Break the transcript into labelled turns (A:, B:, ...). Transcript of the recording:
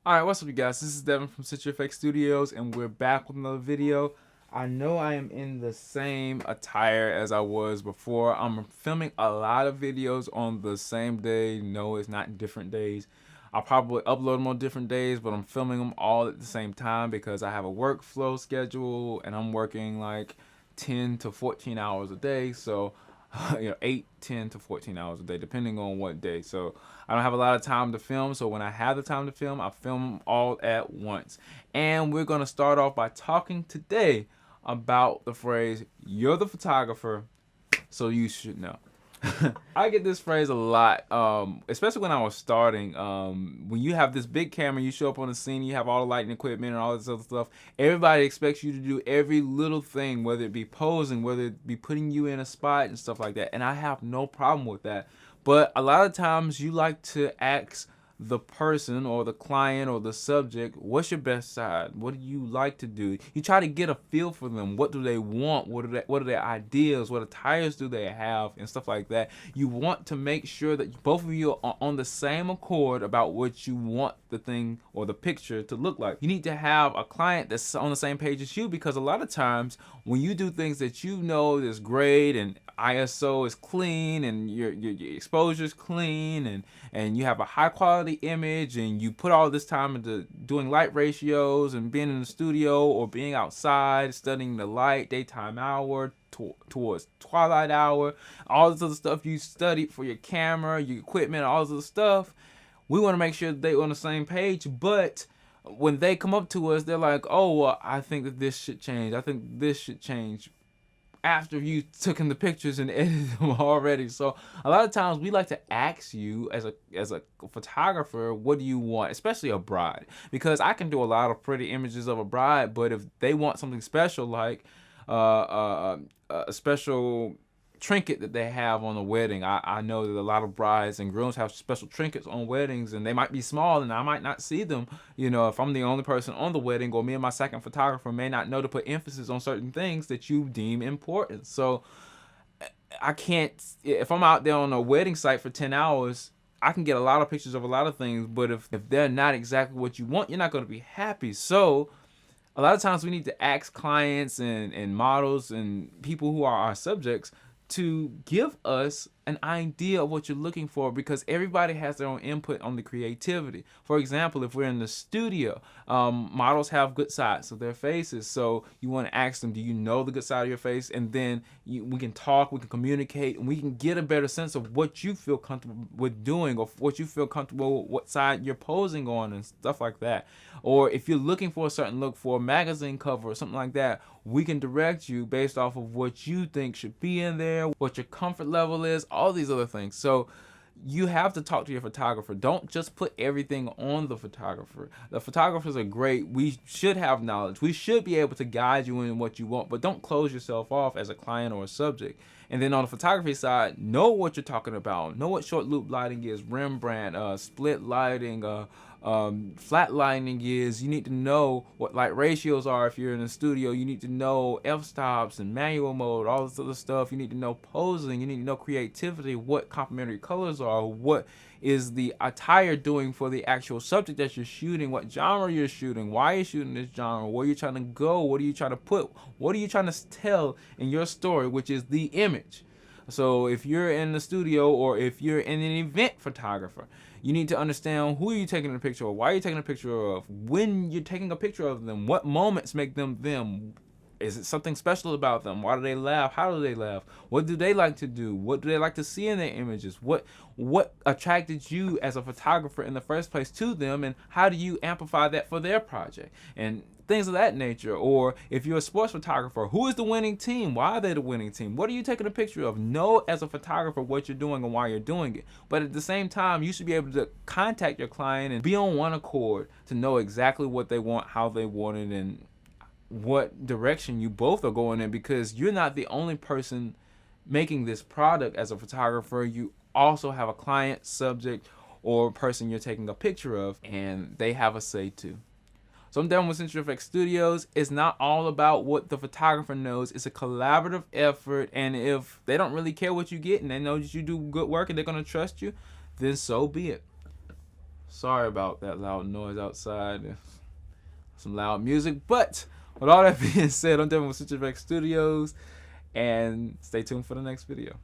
A: Alright, what's up you guys? This is Devin from CenturyFX Studios and we're back with another video. I know I am in the same attire as I was before. I'm filming a lot of videos on the same day. No, it's not different days. I'll probably upload them on different days, but I'm filming them all at the same time because I have a workflow schedule and I'm working like 10 to 14 hours a day. So 8, 10 to 14 hours a day, depending on what day. So I don't have a lot of time to film. So when I have the time to film, I film all at once. And we're going to start off by talking today about the phrase, "You're the photographer, so you should know." I get this phrase a lot, especially when I was starting. When you have this big camera, you show up on the scene, you have all the lighting equipment and all this other stuff. Everybody expects you to do every little thing, whether it be posing, whether it be putting you in a spot and stuff like that. And I have no problem with that. But a lot of times you like to ask the person or the client or the subject, what's your best side? What do you like to do? You try to get a feel for them. What do they want? What are their ideas? What attires do they have and stuff like that? You want to make sure that both of you are on the same accord about what you want the thing or the picture to look like. You need to have a client that's on the same page as you, because a lot of times when you do things that you know is great and ISO is clean and your exposure is clean and you have a high quality image and you put all this time into doing light ratios and being in the studio or being outside studying the light, daytime hour towards twilight hour, all this other stuff you studied for your camera, your equipment, all this other stuff. We want to make sure that they're on the same page. But when they come up to us, they're like, "Oh, well, I think that this should change. I think this should change," after you took in the pictures and edited them already. So a lot of times we like to ask you as a photographer, what do you want, especially a bride, because I can do a lot of pretty images of a bride, but if they want something special like a special trinket that they have on a wedding. I know that a lot of brides and grooms have special trinkets on weddings, and they might be small and I might not see them. If I'm the only person on the wedding, or me and my second photographer may not know to put emphasis on certain things that you deem important. So I can't, if I'm out there on a wedding site for 10 hours, I can get a lot of pictures of a lot of things, but if they're not exactly what you want, you're not going to be happy. So a lot of times we need to ask clients and models and people who are our subjects to give us an idea of what you're looking for, because everybody has their own input on the creativity. For example, if we're in the studio, models have good sides of their faces, so you want to ask them, do you know the good side of your face? And then we can talk, we can communicate, and we can get a better sense of what you feel comfortable with doing, or what you feel comfortable with, what side you're posing on and stuff like that. Or if you're looking for a certain look for a magazine cover or something like that, we can direct you based off of what you think should be in there, what your comfort level is, all these other things. So you have to talk to your photographer. Don't just put everything on the photographer. The photographers are great. We should have knowledge. We should be able to guide you in what you want, but don't close yourself off as a client or a subject. And then on the photography side, know what you're talking about. Know what short loop lighting is, Rembrandt, split lighting, flat lighting is. You need to know what light ratios are if you're in a studio. You need to know f-stops and manual mode, all this other stuff. You need to know posing. You need to know creativity, what complementary colors are, what is the attire doing for the actual subject that you're shooting, what genre you're shooting, why you're shooting this genre, where you're trying to go, what are you trying to put, what are you trying to tell in your story, which is the image. So if you're in the studio or if you're in an event photographer, you need to understand who you're taking a picture of, why you're taking a picture of, when you're taking a picture of them, what moments make them them. Is it something special about them? Why do they laugh? How do they laugh? What do they like to do? What do they like to see in their images? What attracted you as a photographer in the first place to them, and how do you amplify that for their project? And things of that nature. Or if you're a sports photographer, who is the winning team? Why are they the winning team? What are you taking a picture of? Know as a photographer what you're doing and why you're doing it. But at the same time, you should be able to contact your client and be on one accord to know exactly what they want, how they want it, and what direction you both are going in, because you're not the only person making this product as a photographer. You also have a client, subject, or person you're taking a picture of, and they have a say too. So I'm done with CenturyFX Studios. It's not all about what the photographer knows. It's a collaborative effort, and if they don't really care what you get and they know that you do good work and they're going to trust you, then so be it. Sorry about that loud noise outside. Some loud music. But with all that being said, I'm done with CenturyFX Studios, and stay tuned for the next video.